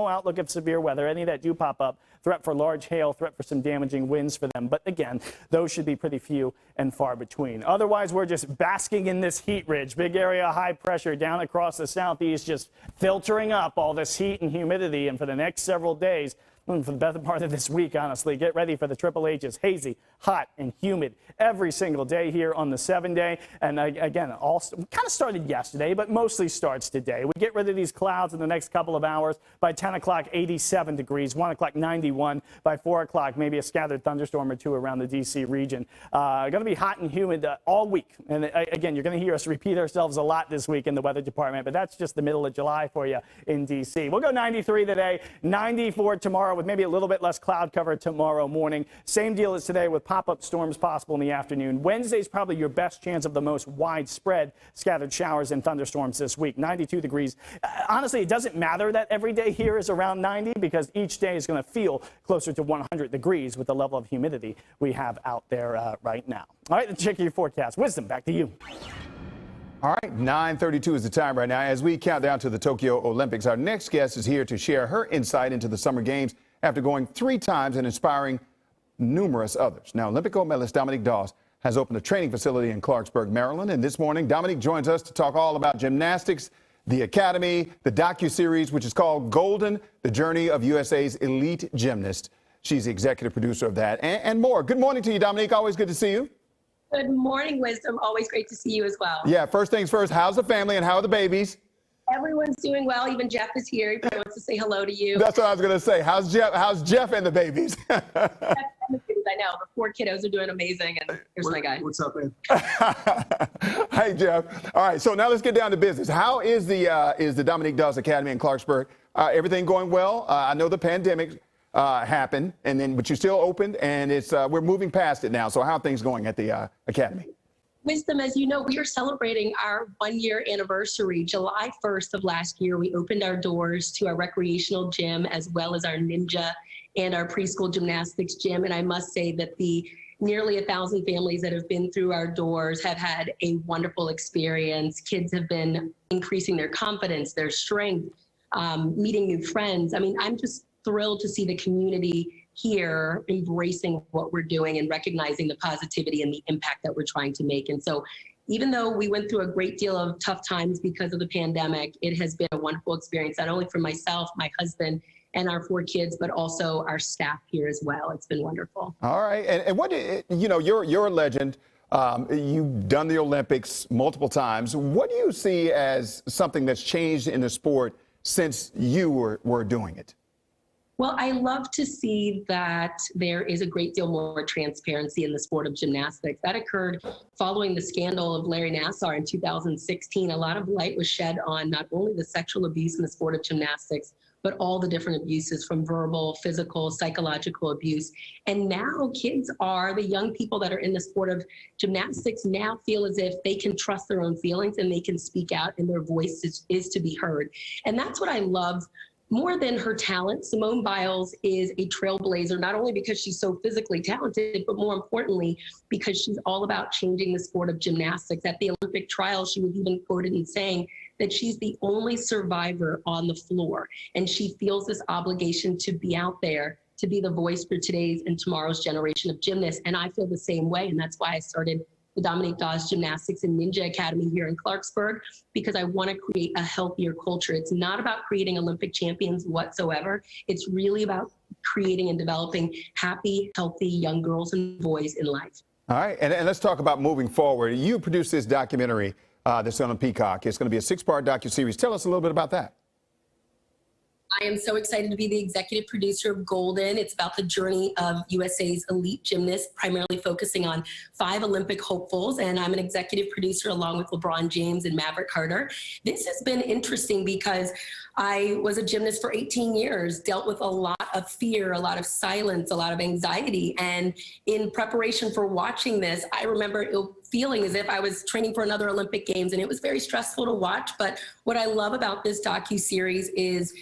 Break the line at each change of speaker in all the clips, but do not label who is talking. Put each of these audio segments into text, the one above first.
outlook of severe weather. Any that do pop up, threat for large hail, threat for some damaging winds for them. But again, those should be pretty few and far between. Otherwise, we're just basking in this heat ridge. Big area of high pressure down across the southeast, just filtering up all this heat and humidity. And for the next several days, for the better part of this week, honestly, get ready for the Triple H's. Hazy, hot, and humid every single day here on the 7-day. And again, all kind of started yesterday, but mostly starts today. We get rid of these clouds in the next couple of hours. By 10 o'clock, 87 degrees. 1 o'clock, 91. By 4 o'clock, maybe a scattered thunderstorm or two around the D.C. region. Going to be hot and humid all week. And again, you're going to hear us repeat ourselves a lot this week in the weather department, but that's just the middle of July for you in D.C. We'll go 93 today, 94 tomorrow, with maybe a little bit less cloud cover tomorrow morning. Same deal as today, with pop-up storms possible in the afternoon. Wednesday's probably your best chance of the most widespread scattered showers and thunderstorms this week. 92 degrees. Honestly, it doesn't matter that every day here is around 90, because each day is going to feel closer to 100 degrees with the level of humidity we have out there right now. All right, let's check your forecast. Wisdom, back to you.
All right, 9:32 is the time right now. As we count down to the Tokyo Olympics, our next guest is here to share her insight into the Summer Games after going 3 times and inspiring numerous others. Now, Olympic gold medalist Dominique Dawes has opened a training facility in Clarksburg, Maryland. And this morning, Dominique joins us to talk all about gymnastics, the academy, the docuseries, which is called Golden, the Journey of USA's Elite Gymnast. She's the executive producer of that and more. Good morning to you, Dominique. Always good to see you.
Good morning, Wisdom. Always great to see you as well.
Yeah, first things first, how's the family and how are the babies?
Everyone's doing well. Even Jeff is here. He probably wants to say hello to you.
That's what I was going to say. How's Jeff and the babies?
I know. The 4 kiddos are doing amazing. And here's my guy.
What's up, man?
Hey, Jeff. All right, so now let's get down to business. How is the Dominique Dawes Academy in Clarksburg? Everything going well? I know the pandemic happened, but you still opened, and we're moving past it now. So how are things going at the academy?
Wisdom, as you know, we are celebrating our 1-year anniversary. July 1st of last year, we opened our doors to our recreational gym, as well as our ninja and our preschool gymnastics gym. And I must say that the nearly 1,000 families that have been through our doors have had a wonderful experience. Kids have been increasing their confidence, their strength, meeting new friends. I mean, I'm just thrilled to see the community here embracing what we're doing and recognizing the positivity and the impact that we're trying to make. And so even though we went through a great deal of tough times because of the pandemic, it has been a wonderful experience, not only for myself, my husband, and our 4 kids, but also our staff here as well. It's been wonderful.
All right. And what, you're a legend. You've done the Olympics multiple times. What do you see as something that's changed in the sport since you were doing it?
Well, I love to see that there is a great deal more transparency in the sport of gymnastics. That occurred following the scandal of Larry Nassar in 2016. A lot of light was shed on not only the sexual abuse in the sport of gymnastics, but all the different abuses, from verbal, physical, psychological abuse. And now the young people that are in the sport of gymnastics now feel as if they can trust their own feelings and they can speak out, and their voice is to be heard. And that's what I love. More than her talent, Simone Biles is a trailblazer, not only because she's so physically talented, but more importantly, because she's all about changing the sport of gymnastics. At the Olympic trials, she was even quoted in saying that she's the only survivor on the floor, and she feels this obligation to be out there, to be the voice for today's and tomorrow's generation of gymnasts. And I feel the same way, and that's why I started the Dominique Dawes Gymnastics and Ninja Academy here in Clarksburg, because I want to create a healthier culture. It's not about creating Olympic champions whatsoever. It's really about creating and developing happy, healthy young girls and boys in life.
All right, and let's talk about moving forward. You produced this documentary that's on Peacock. It's going to be a 6-part docuseries. Tell us a little bit about that.
I am so excited to be the executive producer of Golden. It's about the journey of USA's elite gymnasts, primarily focusing on 5 Olympic hopefuls. And I'm an executive producer along with LeBron James and Maverick Carter. This has been interesting because I was a gymnast for 18 years, dealt with a lot of fear, a lot of silence, a lot of anxiety. And in preparation for watching this, I remember feeling as if I was training for another Olympic Games, and it was very stressful to watch. But what I love about this docuseries is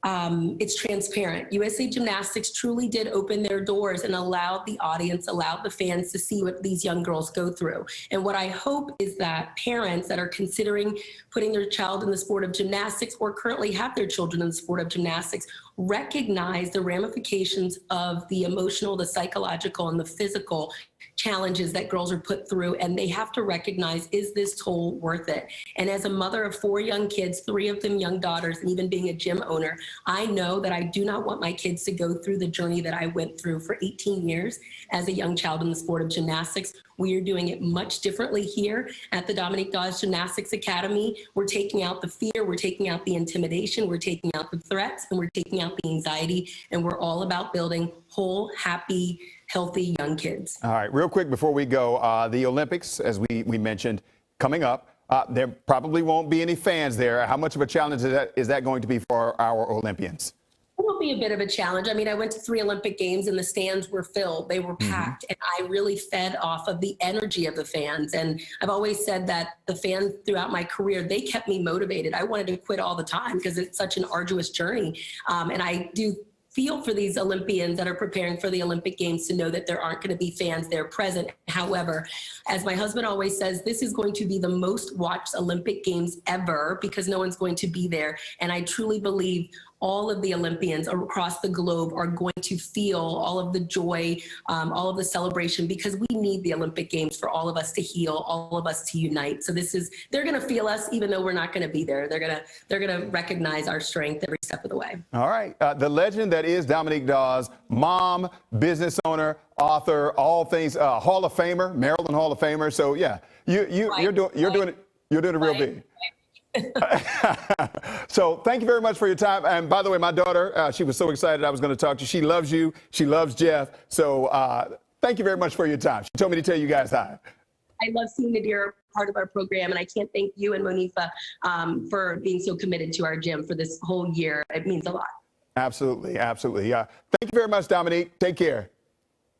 it's transparent. USA Gymnastics truly did open their doors and allowed the audience, allowed the fans to see what these young girls go through. And what I hope is that parents that are considering putting their child in the sport of gymnastics or currently have their children in the sport of gymnastics recognize the ramifications of the emotional, the psychological, and the physical challenges that girls are put through, and they have to recognize, is this toll worth it? And as a mother of 4 young kids, 3 of them young daughters, and even being a gym owner, I know that I do not want my kids to go through the journey that I went through for 18 years as a young child in the sport of gymnastics. We are doing it much differently here at the Dominique Dawes Gymnastics Academy. We're taking out the fear, we're taking out the intimidation, we're taking out the threats, and we're taking out the anxiety, and we're all about building whole, happy, healthy young kids.
All right, real quick before we go, the Olympics, as we mentioned, coming up, there probably won't be any fans there. How much of a challenge is that going to be for our Olympians?
It'll be a bit of a challenge. I mean, I went to 3 Olympic Games and the stands were filled. They were packed. And I really fed off of the energy of the fans. And I've always said that the fans throughout my career, they kept me motivated. I wanted to quit all the time because it's such an arduous journey. And I do feel for these Olympians that are preparing for the Olympic Games to know that there aren't going to be fans there present. However, as my husband always says, this is going to be the most watched Olympic Games ever because no one's going to be there. And I truly believe all of the Olympians across the globe are going to feel all of the joy, all of the celebration, because we need the Olympic Games for all of us to heal, all of us to unite. So they're going to feel us even though we're not going to be there. They're going to recognize our strength every step of the way. All
right. The legend that is Dominique Dawes, mom, business owner, author, all things, Hall of Famer, Maryland Hall of Famer. So yeah, you're doing it real big. So thank you very much for your time. And by the way, my daughter, she was so excited I was going to talk to you. She loves you. She loves Jeff. So thank you very much for your time. She told me to tell you guys hi.
I love seeing that you're part of our program, and I can't thank you and Monifa for being so committed to our gym for this whole year. It means a lot.
Absolutely. Absolutely. Thank you very much, Dominique. Take care.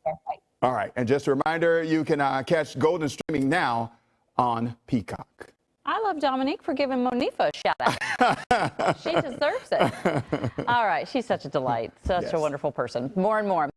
Yeah, bye.
All right. And just a reminder, you can catch Golden streaming now on Peacock.
I love Dominique for giving Monifa a shout out. She deserves it. All right. She's such a delight. Such a wonderful person. More and more.